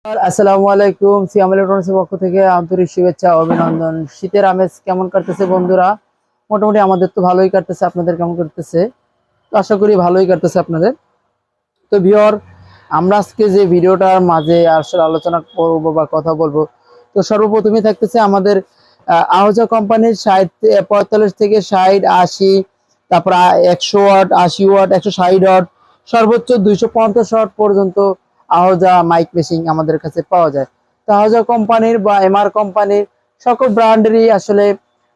আসসালামু আলাইকুম। সিয়াম ইলেকট্রনিক্সের পক্ষ থেকে আন্তরিক শুভেচ্ছা অভিনন্দন। শীতের আমেজ কেমন কাটতেছে বন্ধুরা? মোটামুটি আমাদের তো ভালোই কাটতেছে, আপনাদের কেমন কাটতেছে? তো আশা করি ভালোই কাটতেছে আপনাদের। তো ভিউয়ার, আমরা আজকে যে ভিডিওটার মাঝে আসলে আলোচনা করব বা কথা বলবো, তো সর্বপ্রথমে থাকতেছে আমাদের আহজা কোম্পানির 45 থেকে 60, 80, তারপর 100 ওয়াট, 80 ওয়াট, 160 ওয়াট, সর্বোচ্চ 250 ওয়াট পর্যন্ত আহজা মাইক মেশিন আমাদের কাছে পাওয়া যায়। তো আহজা কোম্পানির বা এমআর কোম্পানির সকল ব্র্যান্ডেরই আসলে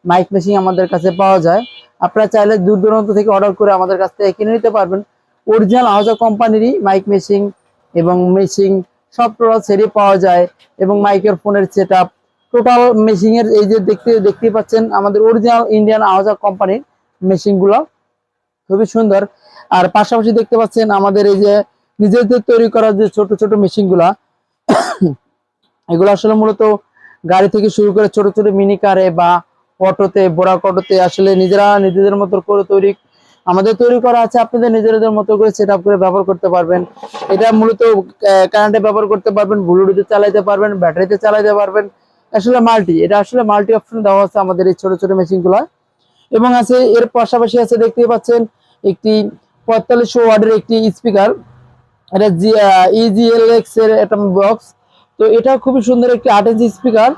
মাইক মেশিন আমাদের কাছে পাওয়া যায়। আপনারা চাইলে দূর দূরান্ত থেকে অর্ডার করে আমাদের কাছ থেকে কিনে নিতে পারবেন। অরিজিনাল আহজা কোম্পানিরই মাইক মেশিন এবং মেশিন সব টোটাল সেটই পাওয়া যায়, এবং মাইকের ফোনের সেট আপ টোটাল মেশিনের এই যে দেখতে পাচ্ছেন আমাদের অরিজিনাল ইন্ডিয়ান আহজা কোম্পানির মেশিনগুলো খুবই সুন্দর। আর পাশাপাশি দেখতে পাচ্ছেন আমাদের এই যে নিজেদের তৈরি করা যে ছোট ছোট মেশিনগুলা, এগুলো আসলে মূলত গাড়ি থেকে শুরু করে ছোট ছোট মিনি কারে বা অটোতে, বোরাক অটোতে আসলে নিজেদের মতো করে আমাদের তৈরি করা আছে। আপনাদের নিজেদের মতো করে সেট আপ করে ব্যবহার করতে পারবেন। এটা মূলত কারেন্টে ব্যবহার করতে পারবেন, ব্লুটুথে চালাইতে পারবেন, ব্যাটারিতে চালাইতে পারবেন। আসলে এটা আসলে মাল্টি অপশন দেওয়া আছে আমাদের এই ছোট ছোট মেশিনগুলো। এবং আছে এর পাশাপাশি আছে দেখতেই পাচ্ছেন একটি 4500 ওয়াটের একটি স্পিকার। এটা EGLX এর একটা বক্স। তো এটা খুবই সুন্দর একটি 8 ইঞ্চি স্পিকার,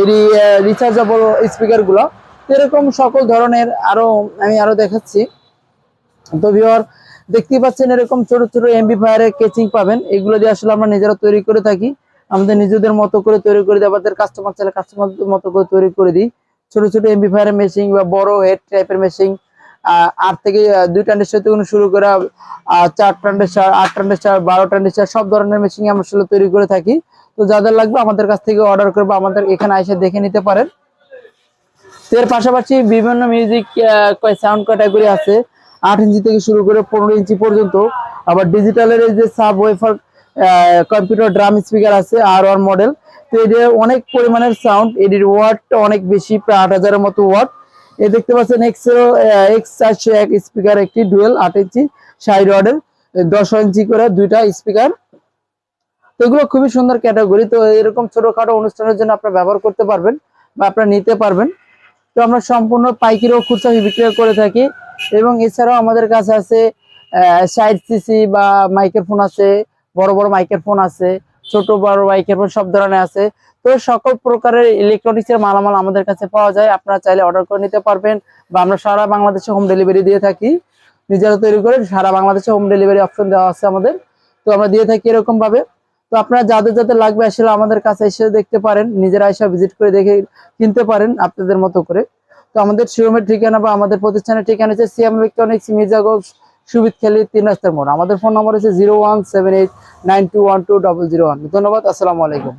এর রিচার্জেবল স্পিকার গুলো। এরকম সকল ধরনের আমি আরো দেখাচ্ছি। তো ভিউয়ার, দেখতেই পাচ্ছেন এরকম ছোট ছোট এমপ্লিফায়ারের কেচিং পাবেন। এগুলো দিয়ে আসলে আমরা নিজেরা তৈরি করে থাকি, আমাদের নিজেদের মতো করে তৈরি করে দিই। আমাদের কাস্টমার চাইলে কাস্টমার মতো করে তৈরি করে দিই। ছোট ছোট এমপ্লিফায়ারের মেশিন বা বড় হেড টাইপের মেশিন, 8 থেকে 2 ট্রানজিস্টার থেকে শুরু করে 4 ট্রানজিস্টার, 8 ট্রানজিস্টার, 12 ট্রানজিস্টার সব ধরনের মেশিন আমরা আসলে তৈরি করে থাকি। তো যাদের লাগবে আমাদের কাছ থেকে অর্ডার করবে, আমাদের এখানে এসে দেখে নিতে পারেন। এর পাশাপাশি বিভিন্ন মিউজিক সাউন্ড ক্যাটাগরি আছে, 8 ইঞ্চি থেকে শুরু করে 15 ইঞ্চি পর্যন্ত। আবার ডিজিটালের এই যে sub wafer computer drum speaker আছে R1 মডেল। তো এদের অনেক পরিমাণের সাউন্ড, এটির ওয়াটটা অনেক বেশি, প্রায় 8000-এর মতো ওয়াট। এই দেখতে পাচ্ছেন X401 স্পিকার, একটি ডুয়েল 8 ইঞ্চি 60 ওয়াটের, 10 ইঞ্চি করে দুইটা স্পিকার। তো এগুলো খুবই সুন্দর ক্যাটাগরি। তো এরকম ছোটখাটো অনুষ্ঠানের জন্য আপনারা ব্যবহার করতে পারবেন বা আপনারা নিতে পারবেন। তো আমরা সম্পূর্ণ পাইকারি ও খুচরা বিক্রি করে থাকি। এবং এছাড়াও আমাদের কাছে আছে 60 সিসি বা মাইকের ফোন আছে, বড় বড় মাইকের ফোন আছে, ছোট বড় মাইকের ফোন সব ধরনের আছে। তো সকল প্রকারের ইলেকট্রনিক্স এর মালামাল আমাদের কাছে পাওয়া যায়, আপনারা চাইলে অর্ডার করে নিতে পারবেন। বা আমরা সারা বাংলাদেশে হোম ডেলিভারি দিয়ে থাকি, নিজেরা তৈরি করে সারা বাংলাদেশে হোম ডেলিভারি অপশন দেওয়া আছে আমাদের। তো আমরা দিয়ে থাকি এরকম ভাবে। তো আপনারা যাদের যাদের লাগবে আসলে আমাদের কাছে এসে দেখতে পারেন, নিজেরা এসে ভিজিট করে দেখে কিনতে পারেন আপনাদের মতো করে। তো আমাদের শোরুমের ঠিকানা বা আমাদের প্রতিষ্ঠানের ঠিকানা হচ্ছে সিয়াম ইলেকট্রনিক্স, মির্জাগঞ্জ, সুবিদখালী, 3 রাস্তার মোড়। আমাদের ফোন নম্বর হচ্ছে 01789212001। ধন্যবাদ। আসসালামু আলাইকুম।